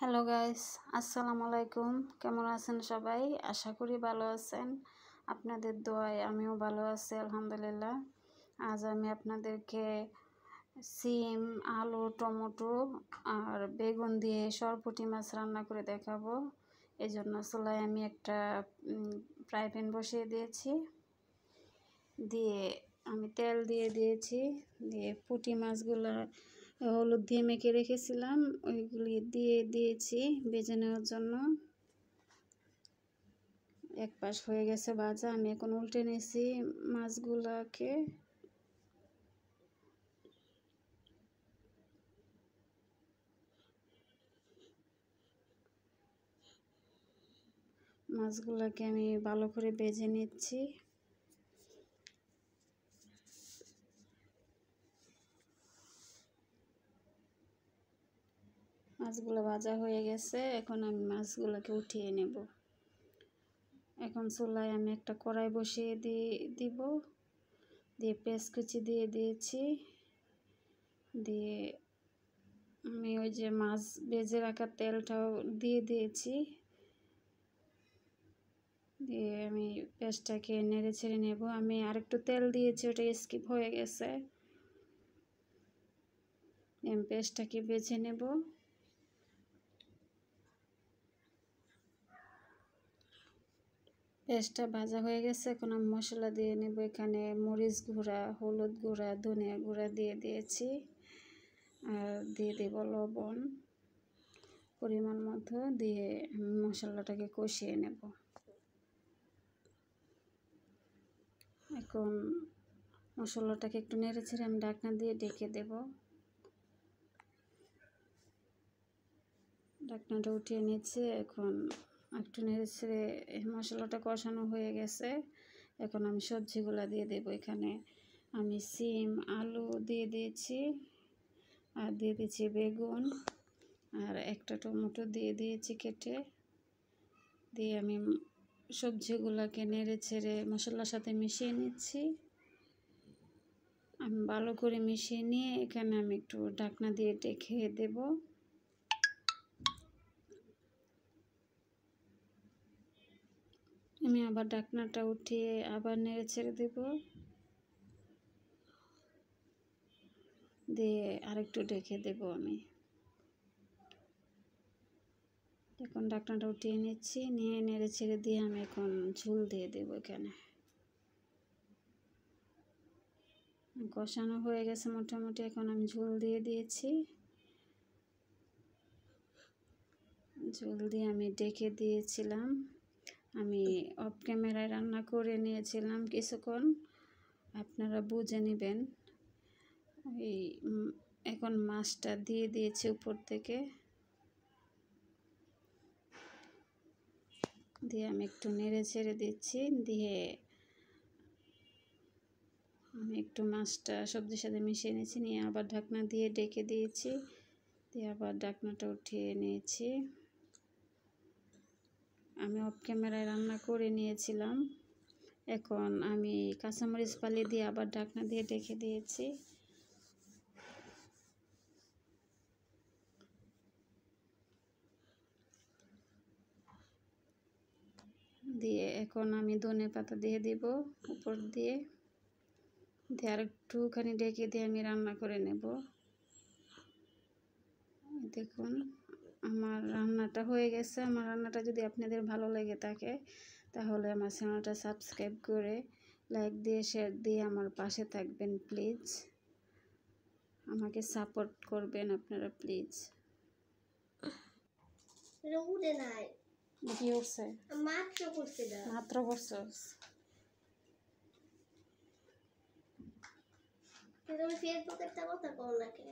Hello guys, আসসালামু আলাইকুম। কেমন আছেন সবাই? আশা করি ভালো আছেন। আপনাদের দোয়ায় আমিও ভালো আছি আলহামদুলিল্লাহ। আজ আমি আপনাদেরকে সিম, আলু, টমেটো আর বেগুন দিয়ে সরপুঁটি মাছ রান্না করে দেখাবো। এই জন্য চুলায় আমি একটা ফ্রাই প্যান বসিয়ে দিয়েছি। দিয়ে আমি তেল দিয়ে দিয়েছি। দিয়ে পুঁটি মাছগুলো হলুদ দিয়ে মেখে রেখেছিলাম, ওইগুলি দিয়ে দিয়েছি ভেজে নেওয়ার জন্য। এক পাশ হয়ে গেছে ভাজা, আমি এখন উল্টে নিয়েছি মাছগুলোকে। মাছগুলোকে আমি ভালো করে ভেজে নিচ্ছি। মাছগুলো ভাজা হয়ে গেছে, এখন আমি মাছগুলোকে উঠিয়ে নেব। এখন চুলায় আমি একটা কড়াই বসিয়ে দিব। দিয়ে পেঁয়াজ কুচি দিয়ে দিয়েছি। দিয়ে আমি ওই যে মাছ ভেজে রাখা তেলটাও দিয়ে দিয়েছি। দিয়ে আমি পেঁয়াজটাকে নেড়ে ছেড়ে নেব। আমি আরেকটু তেল দিয়েছি, ওটা স্কিপ হয়ে গেছে। আমি পেঁয়াজটাকে বেছে নেব। পেঁয়াজটা ভাজা হয়ে গেছে, এখন আমি মশলা দিয়ে নেব। এখানে মরিচ গুঁড়া, হলুদ গুঁড়া, ধনিয়া গুঁড়া দিয়ে দিয়েছি। আর দিয়ে দেব লবণ পরিমাণ মতো। দিয়ে মশলাটাকে কষিয়ে নেব। এখন মশলাটাকে একটু নেড়ে ছেড়ে আমি ঢাকনা দিয়ে ঢেকে দেব। ঢাকনাটা উঠিয়ে নিচ্ছে। এখন একটু নেড়ে ছেড়ে মশলাটা কষানো হয়ে গেছে। এখন আমি সবজিগুলো দিয়ে দেব। এখানে আমি সিম, আলু দিয়ে দিয়েছি, আর দিয়ে দিয়েছি বেগুন, আর একটা টমেটো দিয়ে দিয়েছি কেটে। দিয়ে আমি সবজিগুলোকে নেড়ে ছেড়ে মশলার সাথে মিশিয়ে নিচ্ছি। আমি ভালো করে মিশিয়ে নিয়ে এখানে আমি একটু ঢাকনা দিয়ে ঢেকে দেব। আমি আবার ঢাকনাটা উঠিয়ে আবার নেড়ে ছেড়ে দেব। দিয়ে আরেকটু ঢেকে দেব আমি। এখন ঢাকনাটা উঠিয়ে নিচ্ছি, নিয়ে নেড়ে ছেড়ে দিয়ে আমি এখন ঝোল দিয়ে দেবো। এখানে কষানো হয়ে গেছে মোটামুটি, এখন আমি ঝোল দিয়ে দিয়েছি। ঝোল দিয়ে আমি ঢেকে দিয়েছিলাম। আমি অফ ক্যামেরায় রান্না করে নিয়েছিলাম কিছুক্ষণ, আপনারা বুঝে নেবেন। এই এখন মাছটা দিয়ে দিয়েছি উপর থেকে। দিয়ে আমি একটু নেড়ে ছেড়ে দিচ্ছি। দিয়ে আমি একটু মাছটা সবজির সাথে মিশিয়ে নিয়েছি, নিয়ে আবার ঢাকনা দিয়ে ঢেকে দিয়েছি। দিয়ে আবার ঢাকনাটা উঠিয়ে নিয়েছি। আমি অফ ক্যামেরায় রান্না করে নিয়েছিলাম। এখন আমি কাঁচামরিচ ফালি দিয়ে আবার ঢাকনা দিয়ে ঢেকে দিয়েছি। দিয়ে এখন আমি ধনেপাতা দিয়ে দিব উপর দিয়ে। দিয়ে আর একটুখানি ঢেকে দিয়ে আমি রান্না করে নেব। দেখুন আমার রান্নাটা হয়ে গেছে। আমার রান্নাটা যদি আপনাদের ভালো লেগে থাকে তাহলে আমার চ্যানেলটা সাবস্ক্রাইব করে লাইক দিয়ে শেয়ার দিয়ে আমার পাশে থাকবেন প্লিজ। আমাকে সাপোর্ট করবেন আপনারা প্লিজ। কি করছে? মাত্র করছস? তুমি ফেসবুকে একটা কথা কও নাকি?